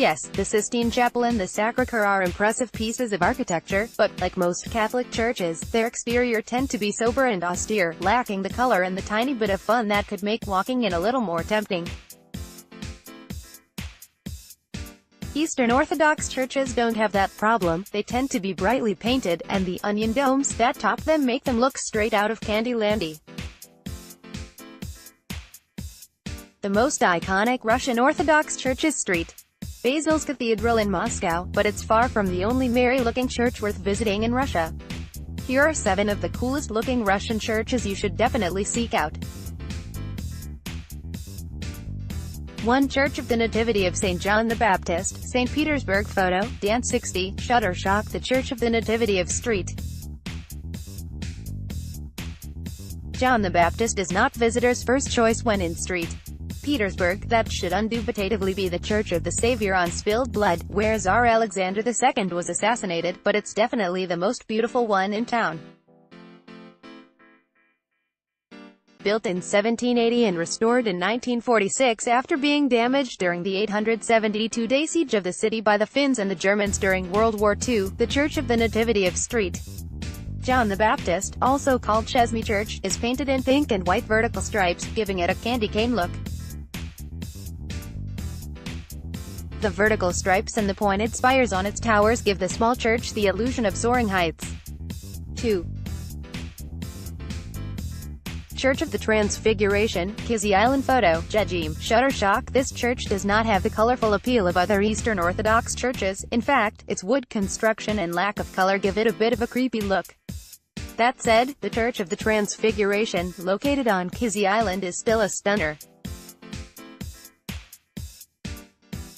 Yes, the Sistine Chapel and the Sacré Coeur are impressive pieces of architecture, but, like most Catholic churches, their exterior tend to be sober and austere, lacking the color and the tiny bit of fun that could make walking in a little more tempting. Eastern Orthodox churches don't have that problem. They tend to be brightly painted, and the onion domes that top them make them look straight out of Candy Landy. The most iconic Russian Orthodox church is St. Basil's Cathedral in Moscow, but it's far from the only merry-looking church worth visiting in Russia. Here are 7 of the coolest-looking Russian churches you should definitely seek out. 1. Church of the Nativity of St. John the Baptist, St. Petersburg. Photo, Dan 60, Shutterstock. The Church of the Nativity of St. John the Baptist is not visitors' first choice when in St. Petersburg. That should indubitatively be the Church of the Savior on Spilled Blood, where Tsar Alexander II was assassinated, but it's definitely the most beautiful one in town. Built in 1780 and restored in 1946 after being damaged during the 872-day siege of the city by the Finns and the Germans during World War II, the Church of the Nativity of St. John the Baptist, also called Chesney Church, is painted in pink and white vertical stripes, giving it a candy cane look. The vertical stripes and the pointed spires on its towers give the small church the illusion of soaring heights. 2. Church of the Transfiguration, Kizzy Island. Photo, Jejim, Shutterstock. This church does not have the colorful appeal of other Eastern Orthodox churches. In fact, its wood construction and lack of color give it a bit of a creepy look. That said, the Church of the Transfiguration, located on Kizzy Island, is still a stunner.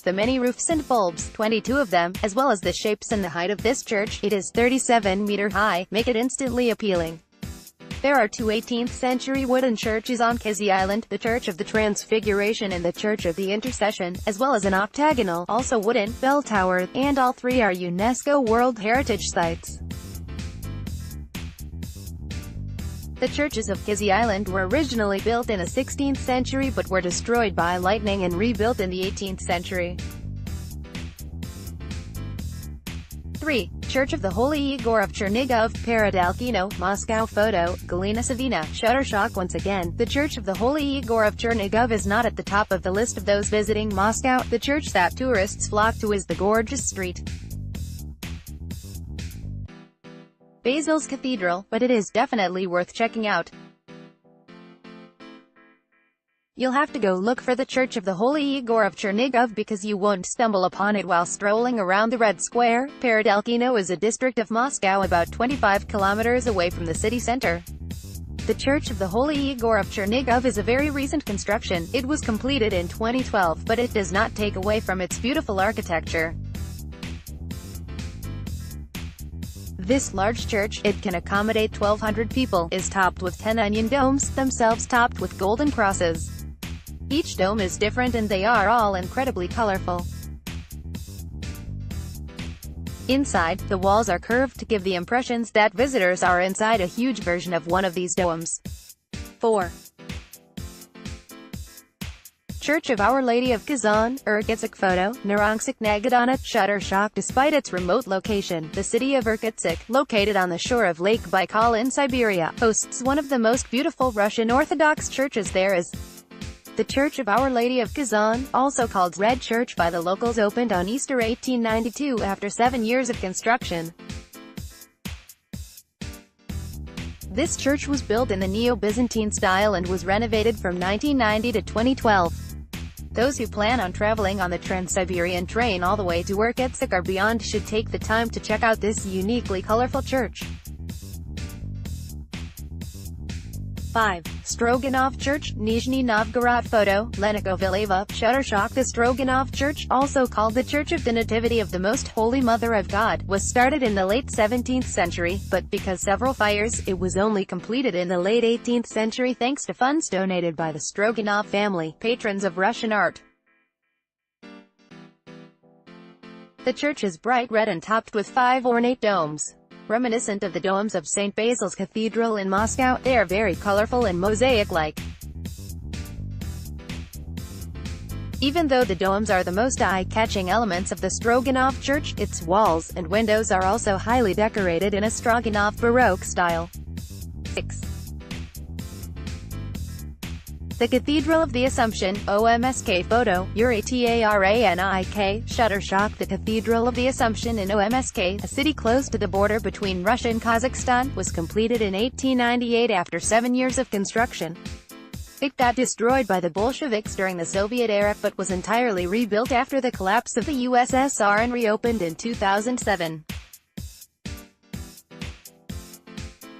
The many roofs and bulbs, 22 of them, as well as the shapes and the height of this church, it is 37 meters high, make it instantly appealing. There are 2 18th-century wooden churches on Kizzy Island, the Church of the Transfiguration and the Church of the Intercession, as well as an octagonal, also wooden, bell tower, and all 3 are UNESCO World Heritage Sites. The churches of Kizzy Island were originally built in the 16th century but were destroyed by lightning and rebuilt in the 18th century. 3. Church of the Holy Igor of Chernigov, Peredalkino, Moscow. Photo, Galina Savina, Shutterstock. Once again, the Church of the Holy Igor of Chernigov is not at the top of the list of those visiting Moscow. The church that tourists flock to is the gorgeous St. Basil's Cathedral, but it is definitely worth checking out. You'll have to go look for the Church of the Holy Igor of Chernigov because you won't stumble upon it while strolling around the Red Square. Peredalkino is a district of Moscow about 25 kilometers away from the city center. The Church of the Holy Igor of Chernigov is a very recent construction. It was completed in 2012, but it does not take away from its beautiful architecture. This large church, it can accommodate 1,200 people, is topped with 10 onion domes, themselves topped with golden crosses. Each dome is different and they are all incredibly colorful. Inside, the walls are curved to give the impressions that visitors are inside a huge version of one of these domes. 4. Church of Our Lady of Kazan, Irkutsk. Photo, Narangsk Nagadana, Shutterstock. Despite its remote location, the city of Irkutsk, located on the shore of Lake Baikal in Siberia, hosts one of the most beautiful Russian Orthodox churches there is. The Church of Our Lady of Kazan, also called Red Church by the locals, opened on Easter 1892 after 7 years of construction. This church was built in the Neo-Byzantine style and was renovated from 1990 to 2012. Those who plan on traveling on the Trans-Siberian train all the way to Irkutsk or beyond should take the time to check out this uniquely colorful church. 5. Stroganov Church, Nizhny Novgorod. Photo, Lenikovileva, Shutterstock. The Stroganov Church, also called the Church of the Nativity of the Most Holy Mother of God, was started in the late 17th century, but because several fires, it was only completed in the late 18th century thanks to funds donated by the Stroganov family, patrons of Russian art. The church is bright red and topped with 5 ornate domes. Reminiscent of the domes of St. Basil's Cathedral in Moscow, they are very colorful and mosaic-like. Even though the domes are the most eye-catching elements of the Stroganov Church, its walls and windows are also highly decorated in a Stroganov Baroque style. 6. The Cathedral of the Assumption, OMSK photo, URATARANIK, Shutterstock. The Cathedral of the Assumption in OMSK, a city close to the border between Russia and Kazakhstan, was completed in 1898 after 7 years of construction. It got destroyed by the Bolsheviks during the Soviet era, but was entirely rebuilt after the collapse of the USSR and reopened in 2007.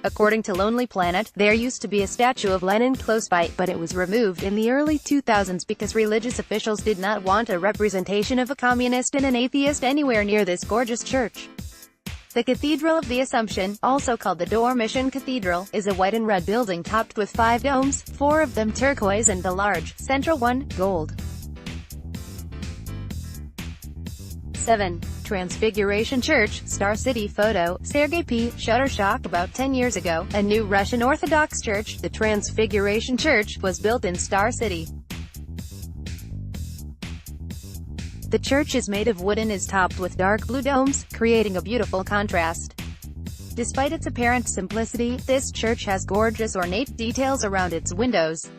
According to Lonely Planet, there used to be a statue of Lenin close by, but it was removed in the early 2000s because religious officials did not want a representation of a communist and an atheist anywhere near this gorgeous church. The Cathedral of the Assumption, also called the Dormition Cathedral, is a white and red building topped with 5 domes, 4 of them turquoise and the large, central one, gold. 7. Transfiguration Church, Star City photo, Sergei P. Shutterstock. About 10 years ago, a new Russian Orthodox church, the Transfiguration Church, was built in Star City. The church is made of wood and is topped with dark blue domes, creating a beautiful contrast. Despite its apparent simplicity, this church has gorgeous ornate details around its windows.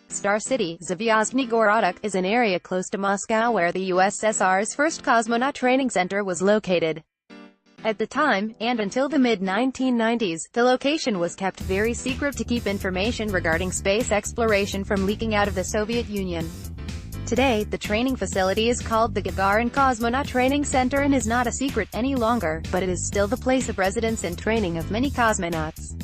Star City, Zvyazhny Gorodok, is an area close to Moscow where the USSR's first cosmonaut training center was located. At the time, and until the mid-1990s, the location was kept very secret to keep information regarding space exploration from leaking out of the Soviet Union. Today, the training facility is called the Gagarin Cosmonaut Training Center and is not a secret any longer, but it is still the place of residence and training of many cosmonauts.